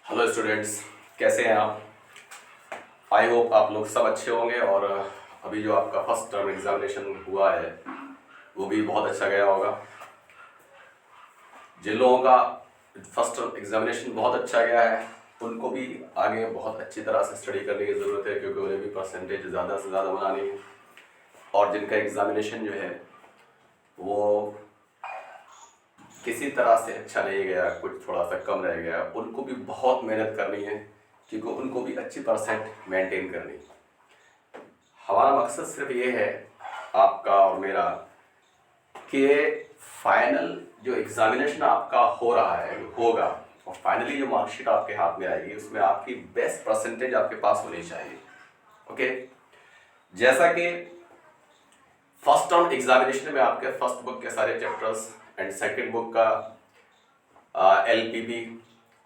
Hello students, कैसे हैं आप? आई होप आप लोग सब अच्छे होंगे। और अभी जो आपका फर्स्ट टर्म एग्जामिनेशन हुआ है वो भी बहुत अच्छा गया होगा। जिन लोगों का फर्स्ट टर्म एग्जामिनेशन बहुत अच्छा गया है उनको भी आगे बहुत अच्छी तरह से स्टडी करने की ज़रूरत है, क्योंकि उन्हें भी परसेंटेज ज़्यादा से ज़्यादा बनानी है। और जिनका एग्जामिनेशन जो है वो किसी तरह से अच्छा नहीं गया, कुछ थोड़ा सा कम रह गया, उनको भी बहुत मेहनत करनी है, क्योंकि उनको भी अच्छी परसेंट मेंटेन करनी है। हमारा मकसद सिर्फ ये है, आपका और मेरा, कि फाइनल जो एग्जामिनेशन आपका हो रहा है होगा और फाइनली जो मार्कशीट आपके हाथ में आएगी उसमें आपकी बेस्ट परसेंटेज आपके पास होनी चाहिए। ओके, जैसा कि फर्स्ट टर्म एग्जामिनेशन में आपके फर्स्ट बुक के सारे चैप्टर्स एंड सेकंड बुक का LPP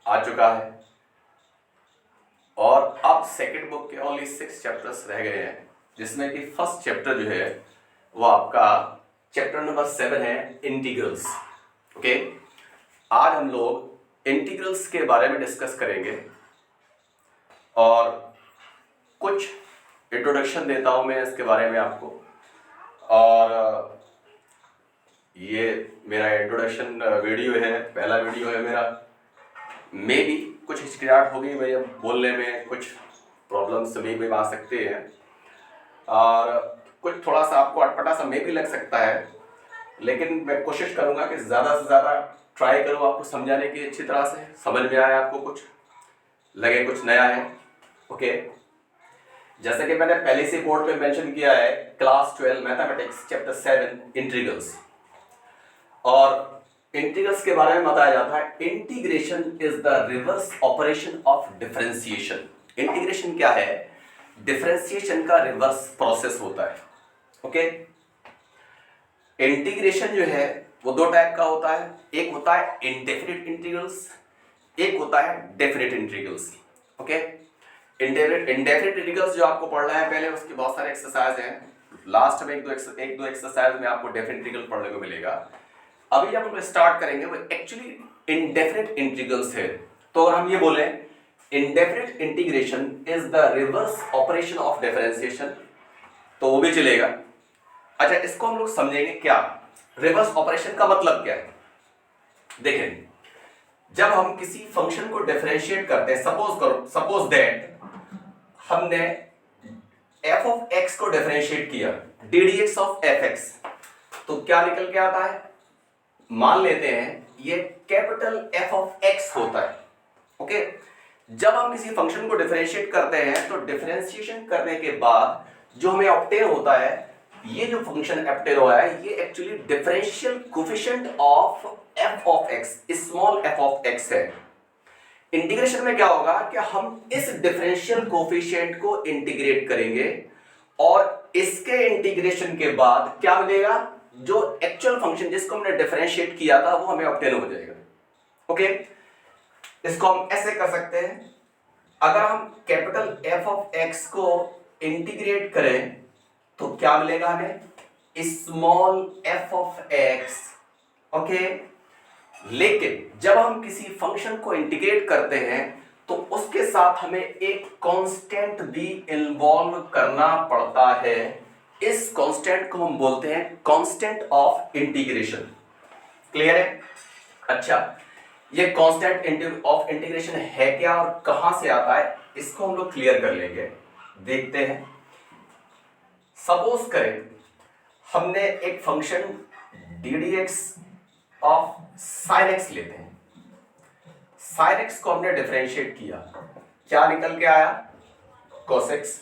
आ चुका है और अब सेकंड बुक के ओनली 6 चैप्टर्स रह गए हैं, जिसमें कि फर्स्ट चैप्टर जो है वो आपका चैप्टर नंबर 7 है, इंटीग्रल्स। ओके, आज हम लोग इंटीग्रल्स के बारे में डिस्कस करेंगे और कुछ इंट्रोडक्शन देता हूं मैं इसके बारे में आपको। और ये मेरा इंट्रोडक्शन वीडियो है, पहला वीडियो है मेरा। मे भी कुछ हिचकिचाहट होगी मेरे बोलने में, कुछ प्रॉब्लम्स मे भी आ सकते हैं और कुछ थोड़ा सा आपको अटपटा सा मे भी लग सकता है, लेकिन मैं कोशिश करूंगा कि ज़्यादा से ज़्यादा ट्राई करूँ आपको समझाने की, अच्छी तरह से समझ में आए, आपको कुछ लगे कुछ नया है। ओके, जैसे कि मैंने पहले से बोर्ड पे मेंशन किया है, क्लास 12 मैथमेटिक्स चैप्टर 7 इंटीग्रल्स। और इंटीग्रल्स के बारे में बताया जाता है, integration is the reverse operation of differentiation. Integration क्या है? डिफरेंशिएशन का रिवर्स प्रोसेस होता है। ओके, इंटीग्रेशन जो है वो दो टाइप का होता है, एक होता है इंडेफिनिट इंटीग्रल्स, एक होता है definite integrals. Okay, indefinite integrals जो आपको पढ़ना है पहले, उसके बहुत सारे एक्सरसाइज हैं, लास्ट में एक दो एक्सरसाइज में आपको डेफिनिट इंटीग्रल पढ़ने को मिलेगा। अभी जब हम स्टार्ट करेंगे वो एक्चुअली इंडेफिनिट इंटीग्रल्स है। तो अगर हम ये बोले indefinite integration is the reverse operation of differentiation, तो वो भी चलेगा। अच्छा, इसको हम लोग समझेंगे क्या रिवर्स ऑपरेशन का मतलब क्या है। देखें, जब हम किसी फंक्शन को डिफरेंशिएट करते हैं, सपोज दैट हमने f ऑफ x को डिफरेंशिएट किया ddx ऑफ fx, तो क्या निकल के आता है? मान लेते हैं ये कैपिटल F ऑफ x होता है। ओके, जब हम किसी फंक्शन को डिफरेंशिएट करते हैं तो डिफरेंशिएशन करने के बाद जो हमें ऑब्टेन होता है, ये जो फंक्शन ऑब्टेन हुआ है ये actually differential coefficient of f of x, small f of x है। इंटीग्रेशन में क्या होगा कि हम इस डिफरेंशियल कोएफिशिएंट को इंटीग्रेट करेंगे और इसके इंटीग्रेशन के बाद क्या मिलेगा? जो एक्चुअल फंक्शन जिसको हमने डिफरेंशिएट किया था वो हमें ऑब्टेन हो जाएगा। ओके, इसको हम ऐसे कर सकते हैं, अगर हम कैपिटल F ऑफ x को इंटीग्रेट करें तो क्या मिलेगा हमें? Small f of x। Okay, लेकिन जब हम किसी फंक्शन को इंटीग्रेट करते हैं तो उसके साथ हमें एक कांस्टेंट भी इन्वॉल्व करना पड़ता है। इस कांस्टेंट को हम बोलते हैं कांस्टेंट ऑफ इंटीग्रेशन। क्लियर है? अच्छा, ये कांस्टेंट ऑफ इंटीग्रेशन है क्या और कहां से आता है, इसको हम लोग क्लियर कर लेंगे। देखते हैं, सपोज करें हमने एक function ddx of sin x लेते हैं, sin x को हमने डिफरेंशिएट किया, क्या निकल के आया? cos x।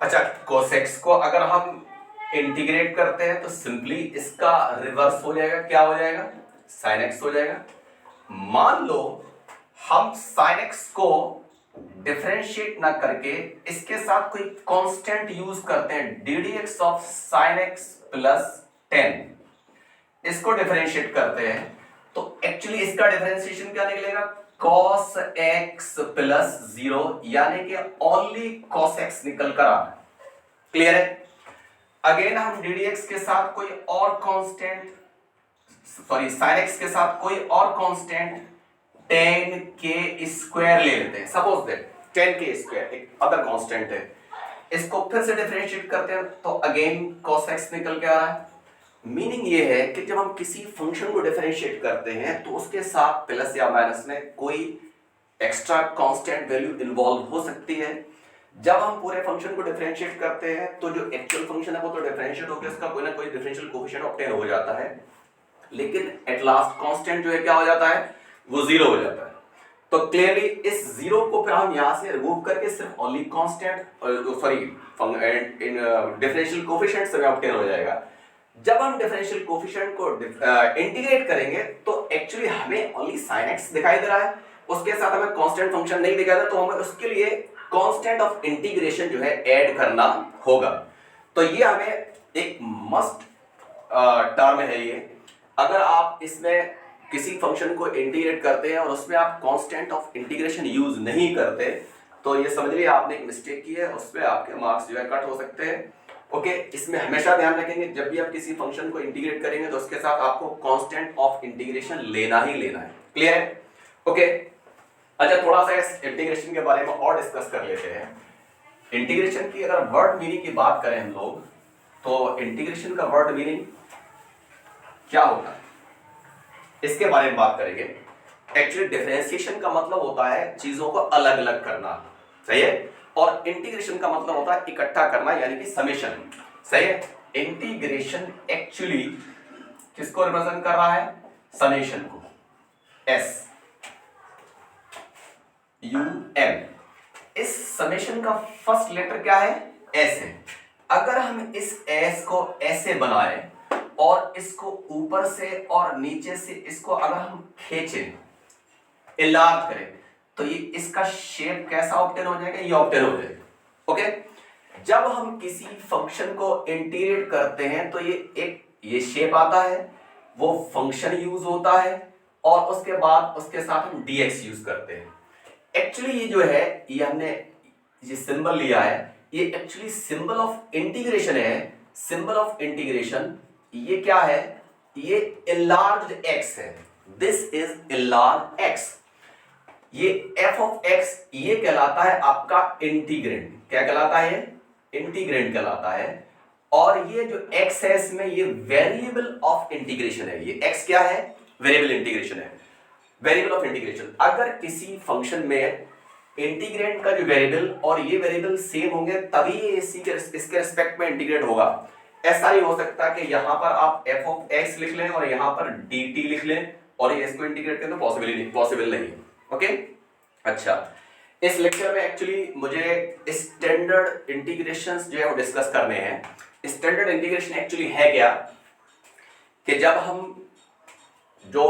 अच्छा, cos x को अगर हम इंटीग्रेट करते हैं तो सिंपली इसका रिवर्स हो जाएगा, क्या हो जाएगा? sin x हो जाएगा। मान लो हम sin x को डिफरेंशिएट ना करके इसके साथ कोई कांस्टेंट यूज करते हैं, ddx of sin x plus 10, इसको डिफरेंशिएट करते हैं तो एक्चुअली इसका डिफरेंशिएशन क्या निकलेगा? cos x प्लस 0, यानी कि ओनली cos x निकल कर आ रहा है। क्लियर है? अगेन हम ddx के साथ कोई और कांस्टेंट, sin x के साथ कोई और कांस्टेंट 10k² ले लेते हैं, सपोज दैट 10k² एक अदर कांस्टेंट है, इसको फिर से डिफरेंशिएट करते हैं तो अगेन cos x निकल के आ रहा है। मीनिंग ये है कि जब हम किसी फंक्शन को डिफरेंशिएट करते हैं तो उसके साथ प्लस या माइनस में कोई एक्स्ट्रा कांस्टेंट वैल्यू इन्वॉल्व हो सकती है। जब हम पूरे फंक्शन को डिफरेंशिएट करते हैं तो जो एक्चुअल फंक्शन है वो तो डिफरेंशिएट होकर उसका कोई ना कोई डिफरेंशियल कोएफिशिएंट ऑब्टेन हो जाता है, लेकिन एट लास्ट कांस्टेंट जो है क्या हो जाता है, वो जीरो हो जाता है। तो क्लियरली इस जीरो को फिर हम यहां से रिमूव करके सिर्फ ओनली कांस्टेंट सॉरी इन डिफरेंशियल कोएफिशिएंट से ऑब्टेन हो जाएगा। जब हम डिफरेंशियल कोएफिशिएंट को इंटीग्रेट करेंगे तो एक्चुअली हमें ओनली sin x दिखाई दे रहा है, उसके साथ हमें कांस्टेंट फंक्शन नहीं दिखाई दे रहा, तो हमें उसके लिए कांस्टेंट ऑफ इंटीग्रेशन जो है ऐड करना होगा। तो ये हमें एक मस्ट टर्म है ये। अगर आप इसमें किसी फंक्शन को इंटीग्रेट करते हैं और उसमें आप कांस्टेंट ऑफ इंटीग्रेशन यूज नहीं करते तो ये समझ लीजिए आपने एक मिस्टेक की है, उसमें आपके मार्क्स जो है कट हो सकते हैं। ओके, इसमें हमेशा ध्यान रखेंगे जब भी आप किसी फंक्शन को इंटीग्रेट करेंगे तो उसके साथ आपको कांस्टेंट ऑफ इंटीग्रेशन लेना ही लेना है। क्लियर है? ओके, अच्छा थोड़ा सा इस इंटीग्रेशन के बारे में और डिस्कस कर लेते हैं। इंटीग्रेशन की अगर वर्ड मीनिंग की बात करें हम लोग तो इंटीग्रेशन का वर्ड मीनिंग क्या होता है इसके बारे में बात करेंगे। एक्चुअली डिफरेंशिएशन का मतलब होता है चीजों को अलग अलग करना, सही है, और इंटीग्रेशन का मतलब होता है इकट्ठा करना यानी कि समेशन, सही है। इंटीग्रेशन एक्चुअली किसको रिप्रेजेंट कर रहा है, समेशन को, एस यू एम। इस समेशन का फर्स्ट लेटर क्या है, एस है। अगर हम इस एस को ऐसे बनाए और इसको ऊपर से और नीचे से इसको अगर हम खींचें, इलार्ज करें, तो ये इसका शेप कैसा ऑब्टेन हो जाएगा, ये ऑब्टेन हो जाएगा। ओके, जब हम किसी फंक्शन को इंटीग्रेट करते हैं तो ये शेप आता है, वो फंक्शन यूज होता है और उसके बाद उसके साथ हम dx यूज करते हैं। एक्चुअली ये जो है ये हमने ये सिंबल लिया है, ये एक्चुअली सिंबल ऑफ इंटीग्रेशन है। सिंबल ऑफ इंटीग्रेशन ये क्या है, ये enlarged x है, दिस इज enlarged x। ये f ऑफ x ये कहलाता है आपका इंटीग्रेंड, क्या कहलाता है, इंटीग्रेंड कहलाता है। और ये जो x है इसमें ये वेरिएबल ऑफ इंटीग्रेशन है, ये x क्या है, वेरिएबल इंटीग्रेशन है, वेरिएबल ऑफ इंटीग्रेशन। अगर किसी फंक्शन में इंटीग्रेंड का जो वेरिएबल और ये वेरिएबल सेम होंगे तभी ये इसके रिस्पेक्ट में इंटीग्रेट होगा। ऐसा नहीं हो सकता कि यहां पर आप f ऑफ x लिख लें और यहां पर dt लिख लें और ये इसको इंटीग्रेट करें, तो पॉसिबल नहीं। ओके, अच्छा इस लेक्चर में एक्चुअली मुझे स्टैंडर्ड इंटीग्रेशंस जो है वो डिस्कस करने हैं। स्टैंडर्ड इंटीग्रेशन एक्चुअली है क्या, कि जब हम जो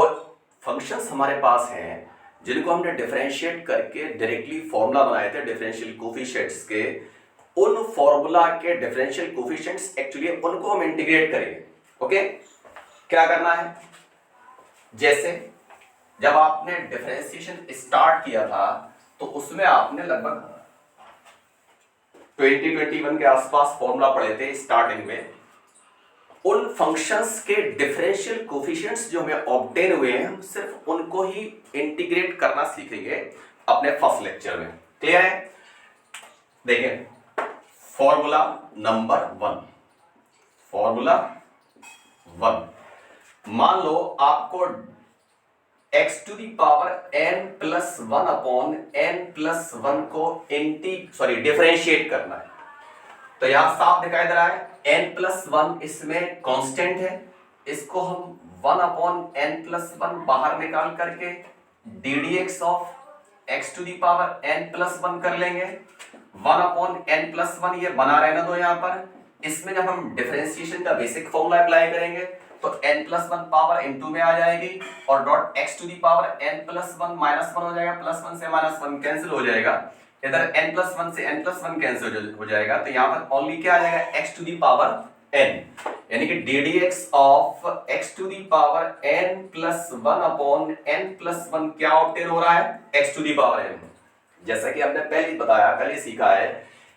फंक्शंस हमारे पास हैं जिनको हमने डिफरेंशिएट करके डायरेक्टली फॉर्मूला बनाए थे डिफरेंशियल कोफिशिएंट्स के, उन फॉर्मूला के डिफरेंशियल कोफिशिएंट्स एक्चुअली उनको हम इंटीग्रेट करेंगे। ओके, क्या करना है, जैसे जब आपने डिफरेंशिएशन स्टार्ट किया था तो उसमें आपने लगभग 2021 के आसपास फॉर्मूला पढ़े थे स्टार्टिंग में। उन फंक्शंस के डिफरेंशियल कोफिशिएंट्स जो हमें ऑब्टेन हुए हैं हम सिर्फ उनको ही इंटीग्रेट करना सीखेंगे अपने फर्स्ट लेक्चर में। क्लियर है? देखें फॉर्मूला नंबर 1, फॉर्मूला 1, मान लो आपको x to the power n+1 upon n+1 को डिफरेंशिएट करना है। तो यहां साफ दिखाई दे रहा है n+1 इसमें कांस्टेंट है, इसको हम 1 अपॉन n+1 बाहर निकाल करके ddx of x to the power n+1 कर लेंगे। 1 अपॉन n+1 ये बना रहना दो यहाँ पर। इसमें जब हम डिफरेंशिएशन का बेसिक फॉर्मूला अप्लाई करेंगे तो n+1 पावर n2 में आ जाएगी और dot x to the power n+1 -1 हो जाएगा, +1 से -1 कैंसिल हो जाएगा, इधर n+1 से n+1 कैंसिल हो जाएगा। तो यहाँ पर ओनली क्या आ जाएगा, x to the power n, यानी कि ddx of x to the power n+1 upon n+1 क्या ऑब्टेन हो रहा है, x to the power n। जैसा कि हमने पहले ही बताया, कल ही सीखा है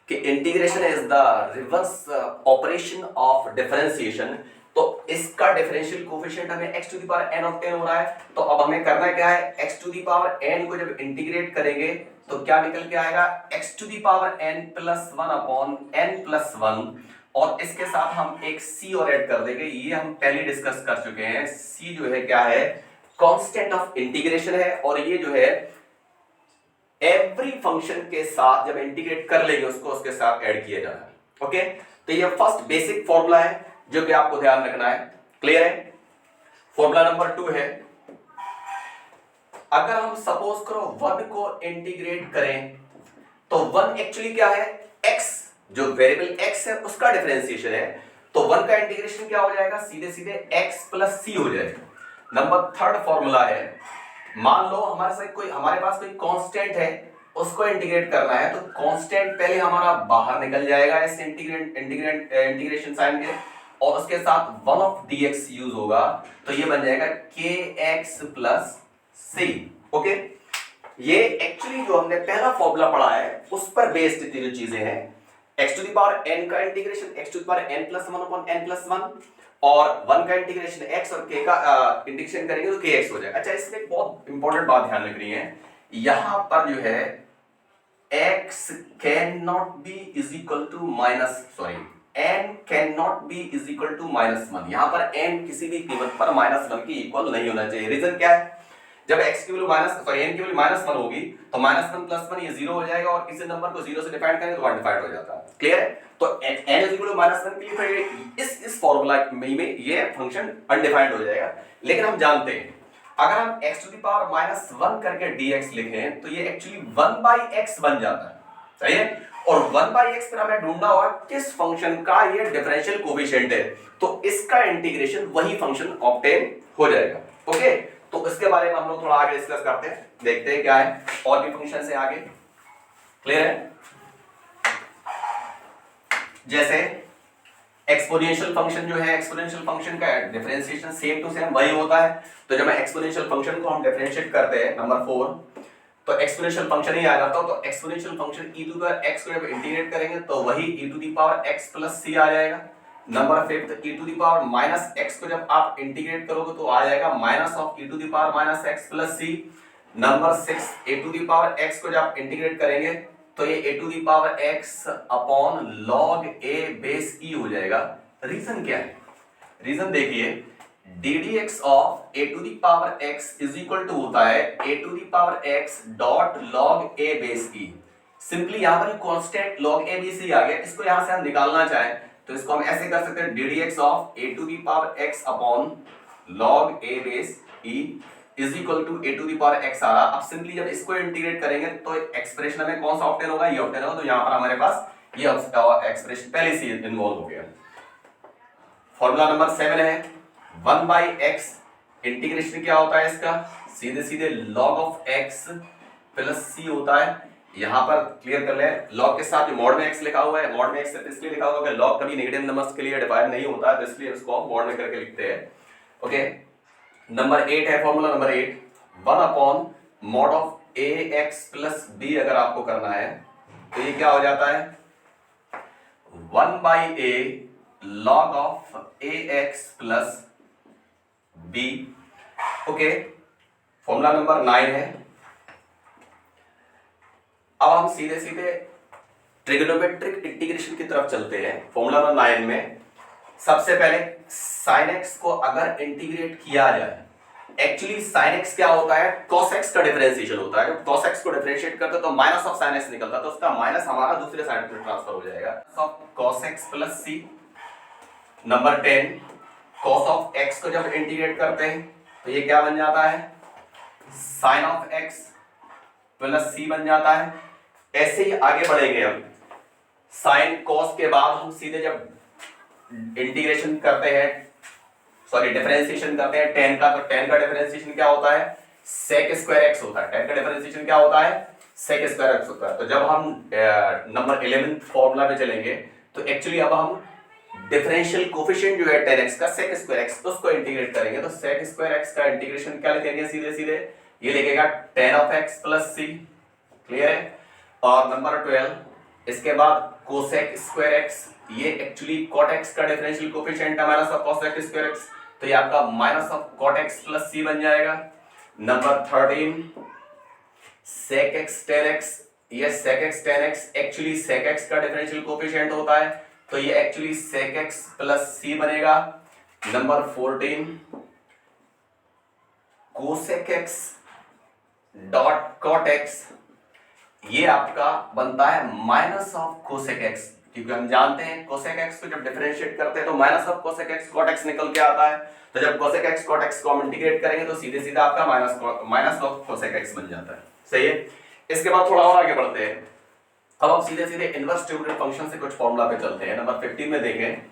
कि integration is the reverse operation of differentiation. तो इसका डिफरेंशियल कोफिशिएंट हमें x to the power n of 10 हो रहा है। तो अब हमें करना क्या है, x to the power n को जब इंटीग्रेट करेंगे तो क्या निकल के आएगा, x to the power n plus 1 upon n plus 1, और इसके साथ हम एक c और ऐड कर देंगे। ये हम पहले डिस्कस कर चुके हैं। c जो है क्या है, कांस्टेंट ऑफ इंटीग्रेशन है, और ये जो है एवरी फंक्शन के साथ जब इंटीग्रेट कर लेंगे उसको उसके साथ ऐड किया जाना है। ओके, तो ये फर्स्ट बेसिक फॉर्मूला है जो कि आपको ध्यान रखना है। क्लियर है? फॉर्मूला नंबर 2 है, अगर हम सपोज करो 1 को इंटीग्रेट करें तो 1 एक्चुअली क्या है, x, जो वेरिएबल x है उसका डिफरेंशिएशन है। तो 1 का इंटीग्रेशन क्या हो जाएगा, सीधे सीधे x प्लस c हो जाएगा। नंबर 3 फॉर्मूला है, मान लो हमारे पास कोई कांस्टेंट है, उसको इंटीग्रेट करना है, तो कांस्टेंट पहले हमारा बाहर निकल जाएगा इस इंटीग्रेशन साइन के, और उसके साथ 1 ऑफ dx यूज होगा, तो ये बन जाएगा kx प्लस c। ओके, ये एक्चुअली जो हमने पहला फॉर्मूला पढ़ा है उस पर बेस्ड जो चीजें हैं, x to the power n का integration x to the power n plus 1 upon n plus 1, और 1 का इंटीग्रेशन x और k का इंटीग्रेशन करेंगे तो kx हो जाएगा। अच्छा, इसमें एक बहुत इंपॉर्टेंट बात ध्यान रखनी है, यहां पर जो है x can not be is equal to n can not be is equal to -1। यहां पर n किसी भी कीमत पर -1 की इक्वल नहीं होना चाहिए। रीजन क्या है, जब x की वैल्यू n की वैल्यू -1 होगी तो -1 प्लस 1 ये 0 हो जाएगा, और किसी नंबर को 0 से डिफाइन करेंगे तो 1 डिफाइंड हो जाता है। क्लियर है? तो n इज इक्वल टू -1 के लिए इस फार्मूला में ये फंक्शन अनडिफाइंड हो जाएगा। लेकिन हम जानते हैं अगर हम x टू द पावर -1 करके dx लिखें तो ये एक्चुअली 1/x बन जाता है। सही है? और 1/x पर हमें ढूंढना होगा किस फंक्शन का ये डिफरेंशियल कोएफिशिएंट है, तो इसका इंटीग्रेशन वही फंक्शन ऑब्टेन हो जाएगा। ओके, तो इसके बारे में हम लोग थोड़ा आगे डिस्कस करते हैं, देखते हैं क्या है, और भी फंक्शन से आगे। क्लियर है? जैसे एक्सपोनेंशियल फंक्शन जो है, एक्सपोनेंशियल फंक्शन का डिफरेंशिएशन सेम टू सेम वही होता है। तो जब एक्सपोनेंशियल फंक्शन को हम डिफरेंशिएट करते हैं, नंबर 4, तो एक्सपोनेंशियल फंक्शन ही आ जाता है। तो exponential function e to the x को जब इंटीग्रेट करेंगे तो वही e to the power x plus c आ जाएगा। Number 5, e to the power minus x को जब आप इंटीग्रेट करोगे तो आ जाएगा minus of e to the power minus x plus c। Number 6, a to the power x को जब आप इंटीग्रेट करेंगे तो ये a to the power x upon log a base e हो जाएगा। रीजन क्या है? रीजन देखिए, ddx of a to the power x is equal to होता है a to the power x dot log a base e। Simply यहां पर constant log a base e आ गया, इसको यहां से हम निकालना चाहें तो इसको हम ऐसे कर सकते हैं, ddx of a to the power x upon log a base e is equal to a to the power x आ रहा। अब सिंपली जब इसको इंटीग्रेट करेंगे तो एक्सप्रेशन में कौन सा ऑब्टेन होगा, ये ऑब्टेन होगा। तो यहां पर हमारे पास ये एक्सप्रेशन पहले से इन्वॉल्व हो गया। फॉर्मूला नंबर 7 है, 1/x इंटीग्रेशन क्या होता है इसका, सीधे सीधे log of x plus c होता है। यहां पर क्लियर कर ले, log के साथ जो मॉड में x लिखा हुआ है, मॉड में x इसलिए लिखा हुआ है कि log कभी नेगेटिव नंबर्स के लिए डिफाइन नहीं होता है, तो इसलिए इसको हम मॉड में करके लिखते हैं। ओके, नंबर 8 है, formula number 8, 1 upon mod of ax plus b अगर आपको करना है तो ये क्या हो जाता है, 1/a log of ax plus b। Okay, formula number 9 है। अब हम सीधे सीधे ट्रिग्नोमेट्रिक इंटीग्रेशन की तरफ चलते हैं। फॉर्मूला नंबर 9 में सबसे पहले sin x को अगर इंटीग्रेट किया जाए, एक्चुअली sin x क्या होता है, cos x का डिफरेंशिएशन होता है। जब cos x को डिफरेंशिएट करते तो माइनस ऑफ sin x निकलता, तो उसका माइनस हमारा दूसरे साइड में ट्रांसफर हो जाएगा, cos x plus c। Number 10, cos of x को जब इंटीग्रेट करते हैं तो ये क्या बन जाता है, sin of x plus c बन जाता है। ऐसे ही आगे बढ़ेंगे हम, sin cos के बाद हम सीधे जब इंटीग्रेशन करते हैं, सॉरी डिफरेंशिएशन करते हैं tan का, तो tan का डिफरेंशिएशन क्या होता है, sec स्क्वायर x होता है। tan का डिफरेंशिएशन क्या होता है, sec स्क्वायर x होता है। तो जब हम नंबर 11 फॉर्मूला पे चलेंगे तो एक्चुअली अब हम डिफरेंशियल कोएफिशिएंट जो है tan x का sec स्क्वायर x, उसको इंटीग्रेट करेंगे। तो sec स्क्वायर x का इंटीग्रेशन क्या लिखेंगे, सीधे सीधे ये लिखेगा tan of x plus c। Clear है? और नंबर 12, इसके बाद कोसेक स्क्वायर एक्स, ये एक्चुअली कॉट एक्स का डिफरेंशियल कोफिशिएंट है minus of cosec square x, तो ये आपका minus of cot x plus c बन जाएगा। Number 13 sec x tan x, ये sec x tan x actually sec x का डिफरेंशियल कोफिशिएंट होता है, तो ये एक्चुअली सेक एक्स प्लस सी बनेगा। Number 14 cosec x dot cot x, ये आपका बनता है माइनस ऑफ कोसेक एक्स, क्योंकि हम जानते हैं कोसेक एक्स को जब डिफरेंशिएट करते हैं तो minus of cosec x cot x निकल के आता है, तो जब कोसेक एक्स कॉट एक्स को हम इंटीग्रेट करेंगे तो सीधे सीधा आपका माइनस ऑफ कोसेक एक्स बन जाता है। सही है। इसके बाद थोड़ा और आगे बढ़ते हैं, अब हम सीधे सीधे इनवर्स ट्यूबुलर फंक्शन से कुछ फार्मूला पे चलते हैं। नंबर 15 में देखें,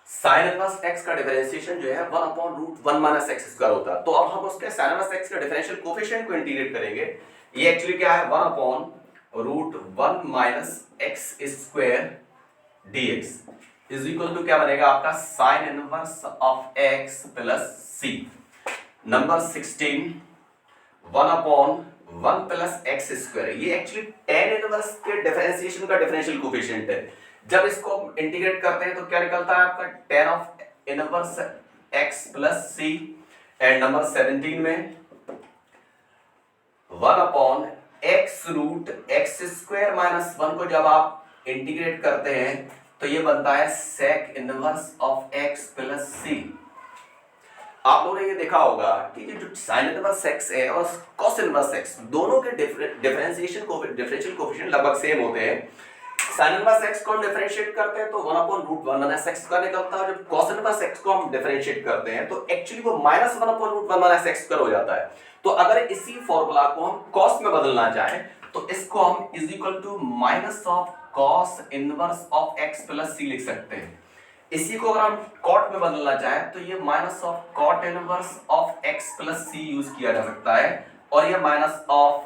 sin इनवर्स x का डिफरेंशिएशन जो है 1/√1 - x² होता है, तो अब हम उसके sin इनवर्स x के डिफरेंशियल कोफिशिएंट को इंटीग्रेट करेंगे। ये एक्चुअली क्या है 1/√1 - x² dx is equal to क्या बनेगा आपका sin inverse of x plus c। Number 16 1/1 + x², ये एक्चुअली tan इनवर्स के डिफरेंशिएशन का डिफरेंशियल कोफिशिएंट है। जब इसको इंटीग्रेट करते हैं तो क्या निकलता है आपका tan of inverse x plus c। And number 17 में 1/x√x² - 1 को जब आप इंटीग्रेट करते हैं तो ये बनता है sec inverse of x plus c। आप लोगों ने ये देखा होगा कि जो sin इनवर्स x है और cos इनवर्स x दोनों के डिफरेंशिएशन डिफरेंशियल कोफिशिएंट लगभग सेम होते हैं। sin इनवर्स x को हम डिफरेंशिएट करते हैं तो 1/√1 - x का निकलता है, जब cos इनवर्स x को हम डिफरेंशिएट करते हैं तो एक्चुअली वो -1/√1 - x² हो जाता है। तो अगर इसी फार्मूला को हम cos में बदलना चाहें तो इसको हम is equal to minus of cos inverse of x plus c लिख सकते हैं। इसी को अगर हम cot में बदलना चाहें तो ये minus of cot inverse of x plus c use किया जा सकता है, और ये minus of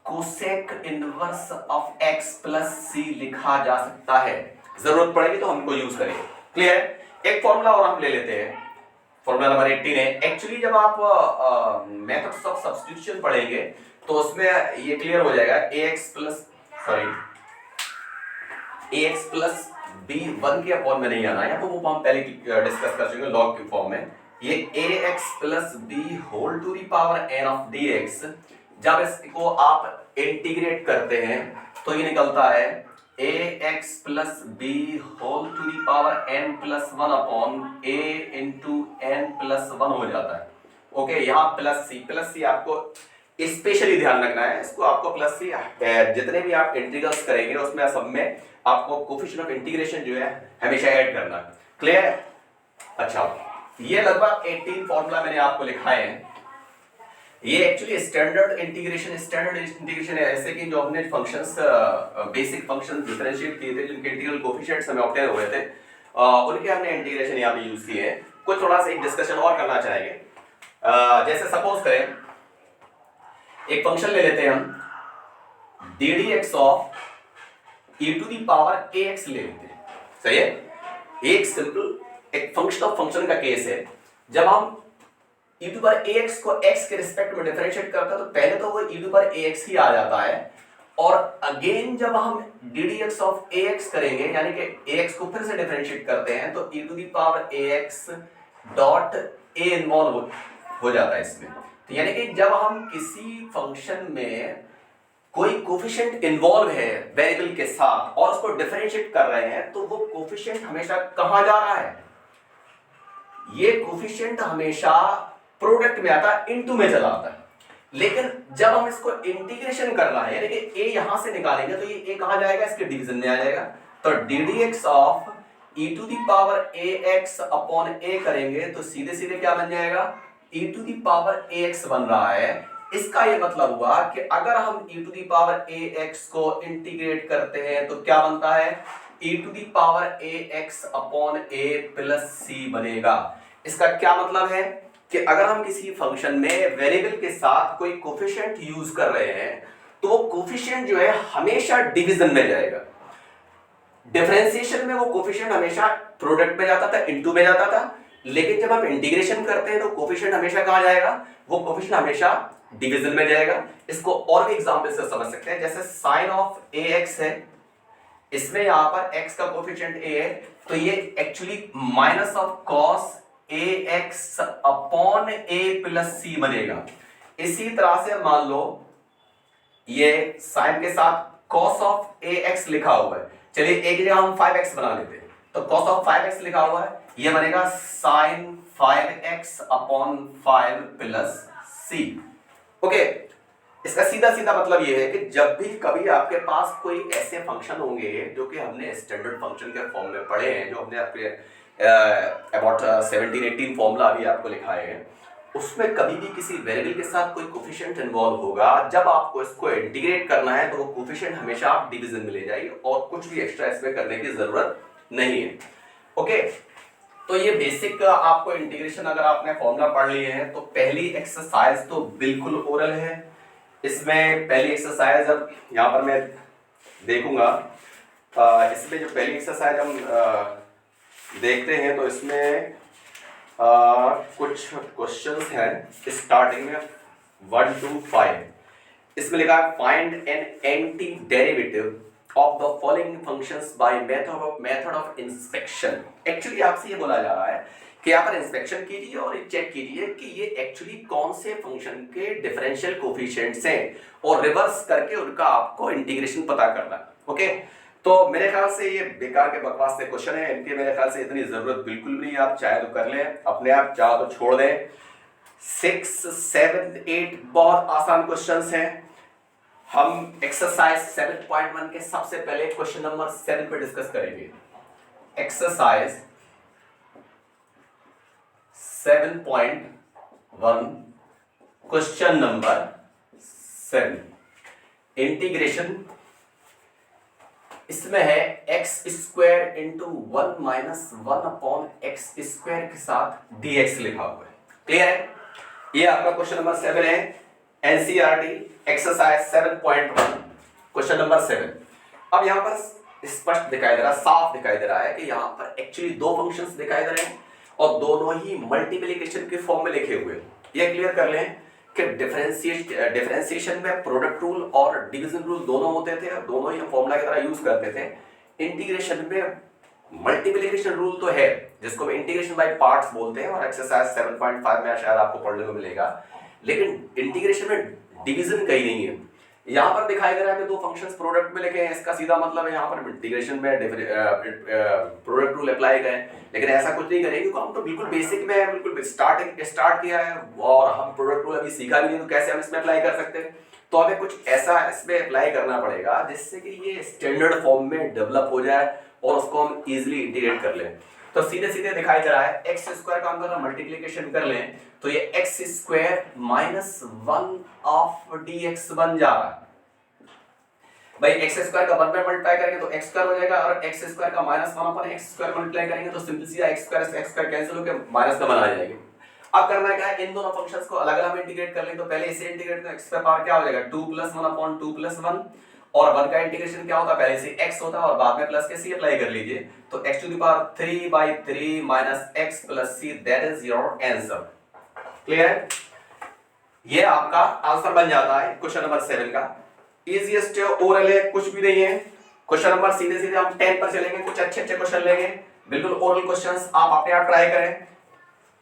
cosec inverse of x plus c लिखा जा सकता है। जरूरत पड़ेगी तो हमको यूज करेंगे। क्लियर। एक फॉर्मूला और हम ले लेते हैं, फॉर्मूला नंबर 18 है। एक्चुअली जब आप मेथड्स ऑफ सब्स्टिट्यूशन पढ़ेंगे तो उसमें ये क्लियर हो जाएगा ax प्लस b 1 के अपॉन में नहीं आना है, वो हम पहले डिस्कस कर चुके हैं लॉग के फॉर्म में। ये ax plus b whole to the power n of dx, जब इसको आप इंटीग्रेट करते हैं तो ये निकलता है ax plus b whole to the power n plus 1 upon a into n plus 1 हो जाता है। ओके, यहाँ प्लस सी आपको स्पेशली ध्यान रखना है, इसको आपको प्लस सी जितने भी आप इंटीग्रल्स करेंगे उसमें सब में आपको कोफिशिएंट ऑफ इंटीग्रेशन जो है हमेशा ऐड करना। क्लियर। अच्छा, ये लगभग 18 फॉर्मूला मैंने आपको लिखाए हैं। ये एक्चुअली स्टैंडर्ड इंटीग्रेशन है, ऐसे कि जो हमने फंक्शंस बेसिक फंक्शंस डिफरेंशिएट किए थे, जिनके इंटीग्रल कोफिशिएंट्स हमें ऑब्टेन हुए थे, उनके हमने इंटीग्रेशन यहाँ पे यूज किए हैं। कुछ थोड़ा सा एक डिस्कशन और करना चाहेंगे। जैसे सपोज करें एक फंक्शन ले लेते हैं हम ddx of e to the power ax ले लेते हैं। सही है। एक सिंपल एक फंक्शन का केस है, जब हम e टू पावर ax को x के रिस्पेक्ट में डिफरेंशिएट करते हैं तो पहले तो वो e टू पावर ax ही आ जाता है, और अगेन जब हम ddx ऑफ ax करेंगे यानी कि ax को फिर से डिफरेंशिएट करते हैं तो e to the power ax डॉट a इन्वॉल्व हो जाता है इसमें। तो यानी कि जब हम किसी फंक्शन में कोई कोफिशिएंट इन्वॉल्व है वेरिएबल के साथ और उसको डिफरेंशिएट कर रहे हैं तो वो कोफिशिएंट हमेशा कहां जा रहा है, ये कोफिशिएंट हमेशा प्रोडक्ट में आता है, इनटू में चला आता है। लेकिन जब हम इसको इंटीग्रेशन करना है यानी कि a यहां से निकालेंगे तो ये a कहां जाएगा, इसके डिवीजन में आ जाएगा। तो ddx of e to the power ax upon a करेंगे तो सीधे सीधे क्या बन जाएगा, e to the power ax बन रहा है। इसका ये मतलब हुआ कि अगर हम e to the power ax को इंटीग्रेट करते हैं तो क्या बनता है, e to the power ax upon a plus c बनेगा। इसका क्या मतलब है कि अगर हम किसी फंक्शन में वेरिएबल के साथ कोई कोफिशिएंट यूज कर रहे हैं तो वो कोफिशिएंट जो है हमेशा डिवीजन में जाएगा। डिफरेंशिएशन में वो कोफिशिएंट हमेशा प्रोडक्ट में जाता था, इनटू में जाता था, लेकिन जब आप इंटीग्रेशन करते हैं तो कोफिशिएंट हमेशा कहां जाएगा, वो कोफिशिएंट हमेशा डिवीजन में जाएगा। इसको और भी एग्जाम्पल से समझ सकते हैं, जैसे साइन ऑफ ए एक्स है, इसमें यहां पर x का कोफिशिएंट a है, तो ये actually minus of cos a x upon a plus सी बनेगा। इसी तरह से मान लो ये साइन के साथ cos ऑफ ए एक्स लिखा हुआ है, चलिए एक जगह हम 5x बना लेते हैं, तो cos ऑफ 5x लिखा हुआ है, ये बनेगा sign 5x upon 5 plus c. Okay, इसका सीधा सीधा मतलब ये है कि जब भी कभी आपके पास कोई ऐसे फंक्शन होंगे जो कि हमने स्टैंडर्ड फंक्शन के फॉर्म में पढ़े हैं, जो हमने आपके अबाउट 17-18 फॉर्मूला अभी आपको लिखाए हैं, उसमें कभी भी किसी वेरिएबल के साथ कोई कोफिशिएंट इन्वॉल्व होगा, जब आपको इसको इंटीग्रेट करना है तो वो कोफिशिएंट हमेशा आप डिवीजन में ले जाइए और कुछ भी एक्स्ट्रा इसमें करने की जरूरत नहीं है। ओके, तो ये बेसिक आपको इंटीग्रेशन अगर आपने फॉर्मूला पढ़ लिए हैं तो पहली एक्सरसाइज तो बिल्कुल ओरल है। इसमें पहली एक्सरसाइज अब यहाँ पर मैं देखूंगा, इसमें जो पहली एक्सरसाइज हम देखते हैं तो इसमें कुछ क्वेश्चंस हैं स्टार्टिंग में 1 to 5। इसमें लिखा है find an anti derivative of the following functions by method of inspection. Actually आपसे ये बोला जा रहा है कि यहाँ पर इंस्पेक्शन कीजिए और चेक कीजिए कि ये एक्चुअली कौन से फंक्शन के डिफरेंशियल कोफिशिएंट्स हैं और रिवर्स करके उनका आपको इंटीग्रेशन पता करना है। ओके, तो मेरे ख्याल से ये बेकार के बकवास से क्वेश्चन है, इनके मेरे ख्याल से इतनी जरूरत बिल्कुल भी नहीं। आप चाहे तो कर लें अपने आप, चाहे तो छोड़ दें। 6, 7, 8 बहुत आसान क्वेश्चंस हैं। हम एक्सरसाइज 7.1 के सबसे पहले क्वेश्चन नंबर 7 पे डिस्कस करेंगे। Exercise 7.1 question number 7, integration. इसमें है x square into 1 minus 1 upon x square के साथ dx लिखा हुआ है। क्लियर है? ये आपका क्वेश्चन नंबर 7 है, एनसीईआरटी एक्सरसाइज 7.1 क्वेश्चन नंबर 7। अब यहां पर स्पष्ट दिखाई दे रहा है, साफ दिखाई दे रहा है कि यहां पर एक्चुअली दो फंक्शंस दिखाई दे रहे हैं और दोनों ही मल्टीप्लिकेशन के फॉर्म में लिखे हुए हैं। ये क्लियर कर लें कि डिफरेंशिएशन में प्रोडक्ट रूल और डिवीजन रूल दोनों होते थे, दोनों ही हम फॉर्मूला की तरह यूज करते थे। इंटीग्रेशन में मल्टीप्लिकेशन रूल तो है जिसको इंटीग्रेशन बाय पार्ट्स बोलते हैं और एक्सरसाइज 7.5 में शायद आपको पढ़ने को मिलेगा, लेकिन इंटीग्रेशन में डिवीजन कहीं नहीं है। यहाँ पर दिखाई दे रहा है कि दो फंक्शंस प्रोडक्ट में लिखे हैं, इसका सीधा मतलब है यहाँ पर इंटीग्रेशन में प्रोडक्ट रूल अप्लाई करें, लेकिन ऐसा कुछ नहीं करेंगे क्योंकि हम तो बिल्कुल बेसिक में बिल्कुल स्टार्ट किया है और हम प्रोडक्ट रूल अभी सीखा भी नहीं, तो कैसे हम इसमें अप्लाई कर सकते हैं। तो हमें कुछ ऐसा इसमें अप्लाई करना पड़ेगा जिससे कि ये स्टैंडर्ड फॉर्म में डेवलप हो जाए और उसको हम इजिली इंटीग्रेट कर लें। तो सीधे सीधे दिखाई दे रहा है एक्स स्क्वायर का अंदर मल्टीप्लिकेशन कर लें तो ये x square minus 1 of dx बन जा रहा है। भाई एक्स स्क्वायर का 1 पे मल्टीप्लाई करेंगे तो एक्स स्क्वायर हो जाएगा और एक्स स्क्वायर का minus 1 upon x square multiply करेंगे तो सिंपल सीधा एक्स स्क्वायर कैंसिल होकर माइनस का 1 आ जाएगा। अब करना क्या है, इन दोनों फंक्शंस को अलग अलग इंटीग्रेट कर लें। तो पहले इसे इंटीग्रेट तो एक्स का पावर क्या हो जाएगा 2 + 1 अपॉन 2 + 1 और 1 का इंटीग्रेशन क्या होता है, पहले से x होता है और बाद में प्लस के c अप्लाई कर लीजिए तो x to the power 3/3 minus x plus c, that is your answer. Clear है? ये आपका आंसर बन जाता है क्वेश्चन नंबर 7 का। इजीएस्ट ओरल है, कुछ भी नहीं है। क्वेश्चन नंबर सीधे सीधे हम 10 पर चलेंगे, कुछ अच्छे अच्छे क्वेश्चन लेंगे, बिल्कुल ओरल क्वेश्चंस आप अपने आप ट्राई करें।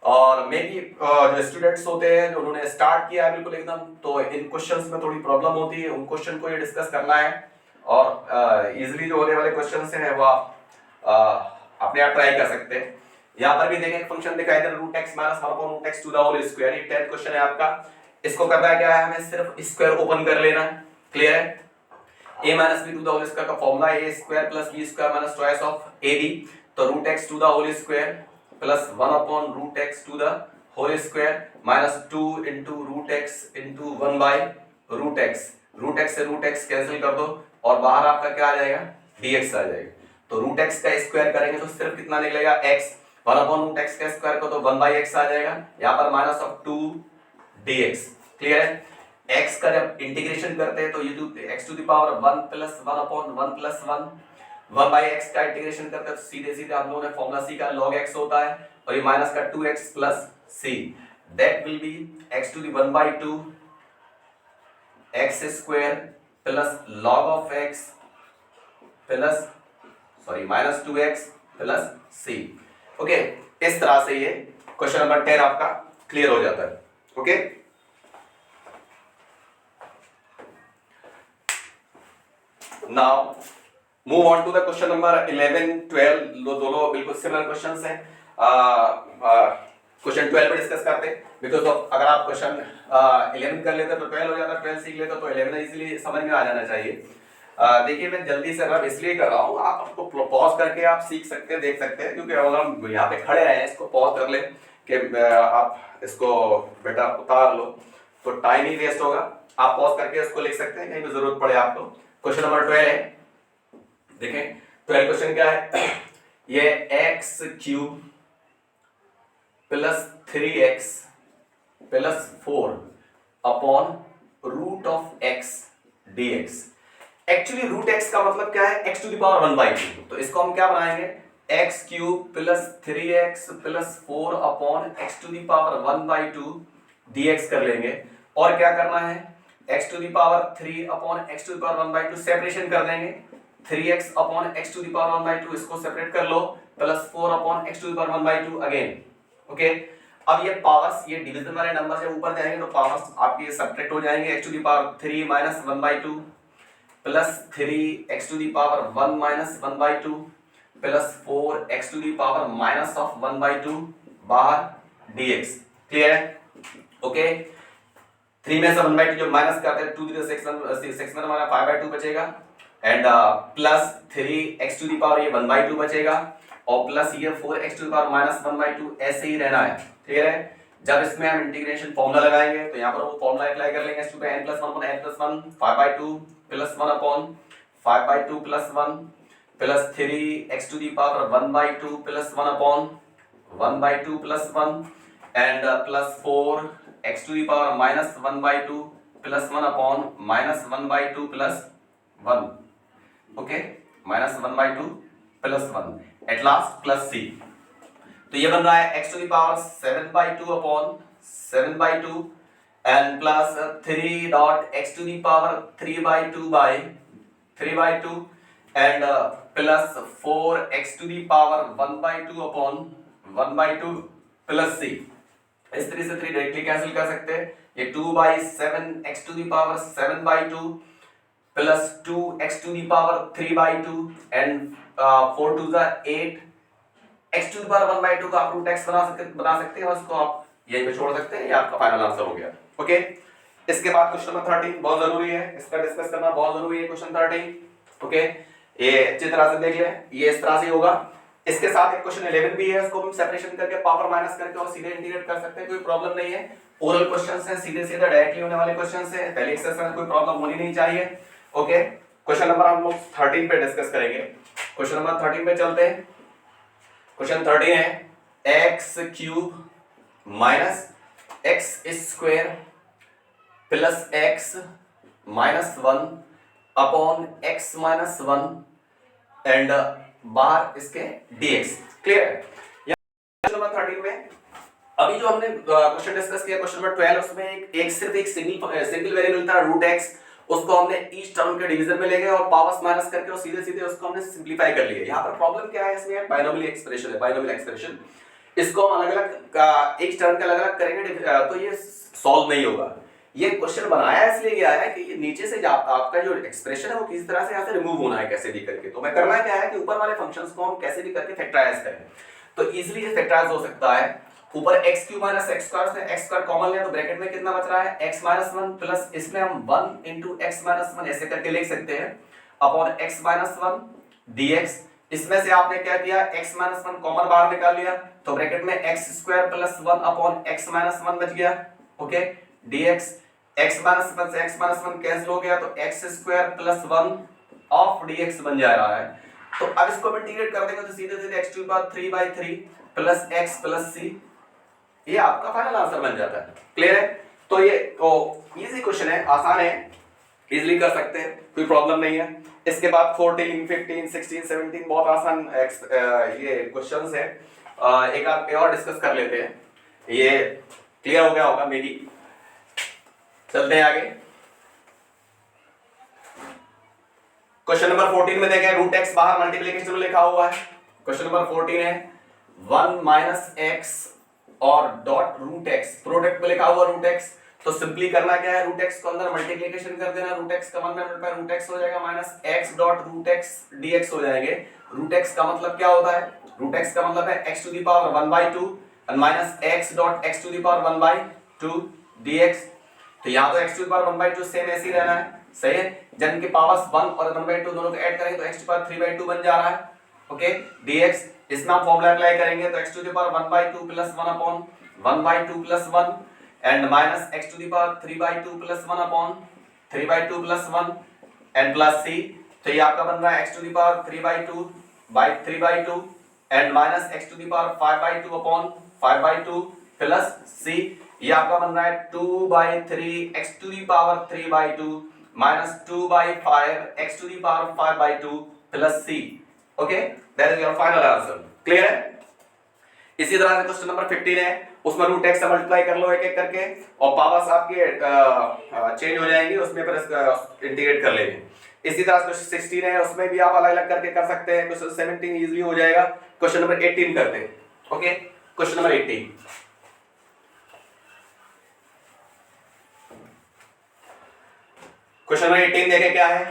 और मे बी जो स्टूडेंट्स होते हैं जो उन्होंने स्टार्ट किया है बिल्कुल एकदम, तो इन क्वेश्चंस में थोड़ी प्रॉब्लम होती है, उन क्वेश्चन को ये डिस्कस करना है और इजीली जो होने वाले क्वेश्चंस हैं वो आप अपने आप ट्राई कर सकते हैं। यहाँ पर भी देखें फंक्शन दिखाई दे रहा है √x - 1 √x to the whole square. ये 10th क्वेश्चन है आपका। इसको करना क्या है, हमें सिर्फ स्क्वायर ओपन कर लेना है। क्लियर है? a - b to the whole square का formula a square plus b square minus twice of ab, तो √x to the whole square plus 1 upon √x to the whole square minus 2 into √x into 1 by √x। √x से √x cancel कर दो और बाहर आपका क्या आ जाएगा dx आ जाएगा। तो √x का स्क्वायर करेंगे तो सिर्फ कितना निकलेगा x, 1 अपॉन √x का स्क्वायर को तो 1 by x आ जाएगा, यहाँ पर माइनस ऑफ 2 dx। क्लियर है? x का जब इंटीग्रेशन करते हैं तो ये x to the power 1 plus 1 upon 1 plus 1 1 by x का इंटीग्रेशन करते हैं तो सीधे सीधे हम लोगों ने फॉर्मूला सीखा log x होता है और ये माइनस का 2x plus c, that will be x to the 1/2 x square plus log of x plus minus 2x plus c. Okay, इस तरह से ये क्वेश्चन नंबर 10 आपका क्लियर हो जाता है। Okay, now move on to the question number 11 12, दोनों बिल्कुल सिमिलर क्वेश्चंस हैं। क्वेश्चन 12 पे डिस्कस करते हैं, बिकॉज अगर आप क्वेश्चन 11 कर लेते तो 12 हो जाता, 12 सीख लेते तो 11 इजीली समझ में आ जाना चाहिए। देखिए मैं जल्दी से रब इसलिए कर रहा हूँ, आप आपको पॉज करके आप सीख सकते हैं, देख सकते हैं, क्योंकि अगर हम यहाँ पे खड़े हैं इसको पॉज कर ले कि आप इसको बेटा उतार लो तो टाइम ही वेस्ट होगा। आप पॉज करके इसको लिख सकते हैं कहीं भी जरूरत पड़े आपको। क्वेश्चन नंबर 12 है, देखें 12 क्वेश्चन क्या है। ये x cube plus 3x plus 4 upon root of x dx। Actually root x का मतलब क्या है, x टू द पावर 1/2। तो इसको हम क्या बनाएंगे, x cube plus 3x plus 4 upon x to the power 1/2 dx कर लेंगे। और क्या करना है, x to the power 3 upon x to the power 1/2 separation कर देंगे। 3x upon x to the power 1/2 इसको सेपरेट कर लो, plus 4 upon x to the power 1/2 again. Okay, अब ये पावर्स, ये डिवीजन वाले नंबर जब ऊपर जाएंगे तो पावर्स आपके सब्ट्रैक्ट हो जाएंगे। x to the power 3 minus 1/2 plus 3x to the power 1 minus 1/2 plus 4x to the power minus of 1/2 बाहर dx। क्लियर है? ओके, 3 में से 1/2 जो माइनस करते हैं 2 3 6 में हमारा 5/2 बचेगा, and plus 3x to the power ये 1/2 बचेगा, और प्लस ये 4x to the power minus 1/2 ऐसे ही रहना है। क्लियर है? जब इसमें हम इंटीग्रेशन फॉर्मूला लगाएंगे तो यहाँ पर वो फॉर्मूला अप्लाई कर लेंगे, x to n plus 1 n plus 1 5/2 plus 1 upon 5/2 plus 1 plus 3x to the power 1/2 plus 1 upon 1/2 plus 1 and plus 4x to the power minus 1/2 plus 1 upon minus 1/2 plus 1। Okay, minus 1/2 plus 1 at last plus c। तो ये बन रहा है x to the power 7/2 upon 7/2 and plus 3 dot x to the power 3/2 by 3/2 and plus 4x to the power 1/2 upon 1/2 plus c। इस तरह से 3 directly cancel कर सकते हैं। ये 2/7 x to the power 7/2 plus 2x to the power 3/2 and 4 2 8 x to the power 1/2 का आप root x बना सकते हैं और इसको आप यहीं पे छोड़ सकते हैं। ये आपका फाइनल आंसर हो गया। ओके, इसके बाद क्वेश्चन नंबर 13 बहुत जरूरी है, इसका डिस्कस करना बहुत जरूरी है। क्वेश्चन 13 ओके, ये अच्छी तरह से देख लें, ये इस तरह से होगा। इसके साथ एक क्वेश्चन 11 भी है, इसको हम सेपरेशन करके पावर माइनस करके और सीधे इंटीग्रेट कर सकते हैं, कोई प्रॉब्लम नहीं है। ओरल क्वेश्चंस हैं, सीधे सीधे डायरेक्टली होने वाले क्वेश्चंस हैं, पहले एक्सरसाइज में कोई प्रॉब्लम होनी नहीं चाहिए। ओके, क्वेश्चन नंबर हम लोग 13 पे डिस्कस करेंगे। क्वेश्चन नंबर 13 पे चलते हैं। क्वेश्चन 13 है x cube minus x square plus x minus 1 upon x minus 1 and बाहर इसके dx। क्लियर है? क्वेश्चन नंबर 13 में अभी जो हमने क्वेश्चन डिस्कस किया क्वेश्चन नंबर 12, उसमें एक सिर्फ एक सिंगल वेरिएबल था रूट x, उसको हमने ईच टर्म के डिवीजन में ले गए और पावर्स माइनस करके और सीधे सीधे उसको हमने सिंपलीफाई कर लिया। यहाँ पर प्रॉब्लम क्या है, इसमें बाइनोमियल एक्सप्रेशन है, बाइनोमियल एक्सप्रेशन। इसको हम अलग अलग एक टर्म के अलग अलग करेंगे तो ये सॉल्व नहीं होगा। ये क्वेश्चन बनाया इसलिए गया है कि ये नीचे से आपका जो एक्सप्रेशन है वो किसी तरह से यहाँ से रिमूव होना है कैसे भी करके। तो मैं करना क्या है कि ऊपर वाले फंक्शंस को हम कैसे भी करके फैक्टराइज करें, तो इजीली ये फैक्टराइज हो सकता है। ऊपर x cube minus x square से x स्क्वायर कॉमन ले तो ब्रैकेट में कितना बच रहा है x माइनस 1 प्लस इसमें हम 1 into x माइनस 1 ऐसे करके लिख सकते हैं अपॉन x माइनस 1 dx। इसमें से आपने क्या किया, x माइनस 1 कॉमन बाहर निकाल लिया तो ब्रैकेट में x square plus 1 upon x minus 1 बच गया। ओके, dx x माइनस 1 से x माइनस 1 कैंसिल हो गया तो x square plus 1 of dx बन जा रहा है। तो अब इसको हम इंटीग्रेट कर देंगे तो सीधे सीधे x to power 3/3 plus x plus c, ये आपका फाइनल आंसर बन जाता है। क्लियर है? तो ये इजी क्वेश्चन है, आसान है, इजीली कर सकते हैं, कोई प्रॉब्लम नहीं है। इसके बाद 14, 15, 16, 17 बहुत आसान ये क्वेश्चंस है। एक आप और डिस्कस कर लेते हैं, ये क्लियर हो गया होगा मेरी। चलते हैं आगे। क्वेश्चन नंबर 14 में देखें रूट एक्स बाहर मल्टीप्लिकेशन में लिखा हुआ है। क्वेश्चन नंबर 14 है 1 माइनस एक्स और डॉट रूट एक्स, प्रोडक्ट में लिखा हुआ रूट एक्स, तो सिंपली करना क्या है, रूट एक्स को अंदर मल्टीप्लिकेशन कर देना, रूट एक्स का 1 में मल्टीप्लाई रूट एक्स हो जाएगा minus x dot root x dx हो जाएंगे। रूट एक्स का मतलब क्या होता है, रूट एक्स का मतलब है x टू द पावर 1/2 और minus x dot x to the power 1/2 dx। तो यहां तो x to the power 1/2 same ऐसे ही रहना है, सही है। जब इनके पावर्स 1 और 1/2 दोनों को ऐड करेंगे तो x टू द पावर 3/2 बन जा रहा है, ओके dx। इसमें हम फॉर्मूला अप्लाई करेंगे तो x to the power 1/2 plus 1 upon 1/2 plus 1 and minus x to the power 3/2 plus 1 upon 3/2 plus 1 and plus c। तो ये आपका बन रहा है x to the power 3/2 by 3/2 and minus x to the power 5/2 upon 5/2 plus c। ये आपका बन रहा है 2/3 x to the power 3/2 minus 2/5 x to the power 5/2 plus c, okay that is your final answer. Clear है। इसी तरह से question number 15 है, उसमें रूट एक्स से मल्टीप्लाई कर लो एक एक करके और पावर्स आपके चेंज हो जाएंगे, उसमें फिर इंटीग्रेट कर लेंगे। इसी तरह क्वेश्चन 16 है, उसमें भी आप अलग अलग करके कर सकते हैं। क्वेश्चन 17 इजीली हो जाएगा। क्वेश्चन नंबर 18 करते हैं, okay question number 18। Question number 18 देखें क्या है।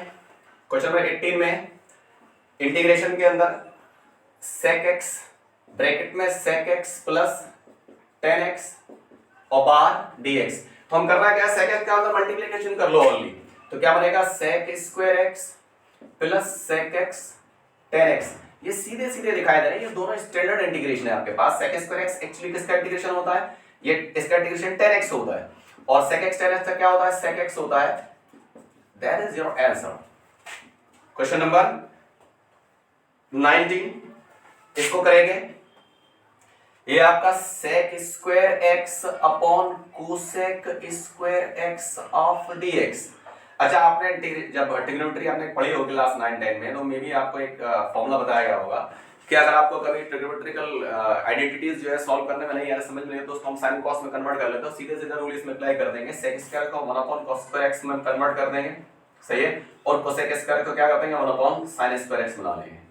क्वेश्चन नंबर 18 में इंटीग्रेशन के अंदर sec x ब्रैकेट में sec x plus tan x और बाहर dx। तो हम करना क्या है, sec x का अंदर मल्टीप्लिकेशन कर लो ओनली, तो क्या बनेगा sec square x plus sec x tan x। ये सीधे सीधे दिखाई दे रहे हैं, ये दोनों स्टैंडर्ड इंटीग्रेशन है आपके पास। sec स्क्वायर x एक्चुअली किसका इंटीग्रेशन होता है, ये इसका इंटीग्रेशन tan x होता है और sec x tan x का क्या होता है, sec x होता है। That is your answer. Question number 19 इसको करेंगे, ये आपका sec square x upon cosec square x of dx। अच्छा आपने जब ट्रिग्नोमेट्री आपने पढ़ी होगी क्लास 9-10 में, तो मे भी आपको एक फॉर्मूला बताया गया होगा कि अगर आपको कभी ट्रिग्नोमेट्रिकल आइडेंटिटीज जो है सॉल्व करने में नहीं आ रहा, समझ में नहीं, तो उसको हम sin cos में कन्वर्ट कर लेते हैं, सीधे सीधे रूल इसमें अप्लाई कर देंगे। sec स्क्वायर को 1 अपॉन cos स्क्वायर x में कन्वर्ट कर देंगे, सही है, और कोसेक स्क्वायर को क्या कर देंगे 1 अपॉन sin स्क्वायर x बना लेंगे।